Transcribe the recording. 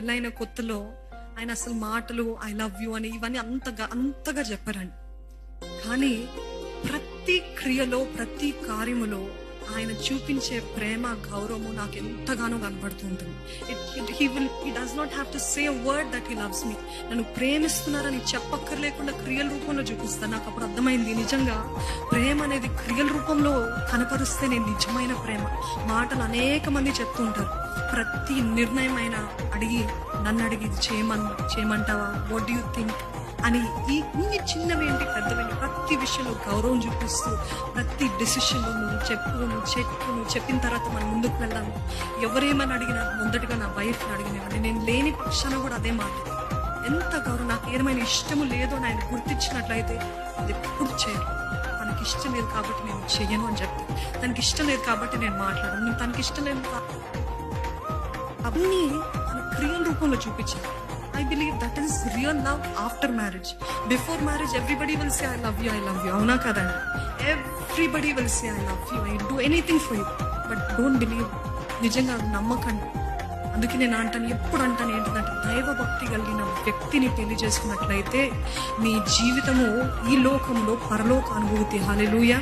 పెళ్ళైన కొత్తలో ఆయన అసలు మాటలు ఐ లవ్ యూ అని ఇవన్నీ అంతగా చెప్పారండి. కానీ ప్రతి క్రియలో, ప్రతి కార్యములో ఆయన చూపించే ప్రేమ, గౌరవము నాకు ఎంతగానో కనబడుతూ ఉంటుంది. He does not have to say a word that he loves me. నన్ను ప్రేమిస్తున్నారని చెప్పక్కర్లేకుండా క్రియల రూపంలో చూపిస్తాను. నాకు అప్పుడు అర్థమైంది, నిజంగా ప్రేమ అనేది క్రియల రూపంలో కనపరుస్తే నేను నిజమైన ప్రేమ. మాటలు అనేక మంది చెప్తూ ఉంటారు. ప్రతి నిర్ణయం ఆయన నన్ను అడిగి ఇది చేయమంటావా, వాట్ డూ యూ థింక్ అని ఇన్ని చిన్నవేంటి పెద్దవేంటి ప్రతి విషయంలో గౌరవం చూపిస్తూ, ప్రతి డెసిషన్లో నువ్వు చెప్పిన తర్వాత మనం ముందుకు వెళ్దాము. ఎవరేమని అడిగినా మొదటగా నా వైఫ్ని అడిగినవని, నేను లేని పక్షాన కూడా అదే మాట. ఎంత గౌరవం. నాకు ఏమైనా ఇష్టము లేదో అని ఆయన గుర్తించినట్లయితే అది ఎప్పుడు చేయను. తనకి ఇష్టం లేదు కాబట్టి నేను చెయ్యను అని చెప్తే, తనకి ఇష్టం లేదు కాబట్టి నేను మాట్లాడను. నేను తనకి ఇష్టం లేదు అవన్నీ తన క్రియల రూపంలో చూపించాను. I believe that is real love after marriage. Before marriage, everybody will say, I love you, I love you. Avuna kada? Everybody will say, I love you, I do anything for you. But don't believe. నిజంగా నమ్మకండి. అందుకే నేను ఎప్పుడు అంటాను ఏంటంటే, దైవ భక్తి కలిగిన వ్యక్తిని పెళ్లి చేసుకున్నట్లయితే మీ జీవితము ఈ లోకంలో పరలోక అనుభూతి. హల్లెలూయా.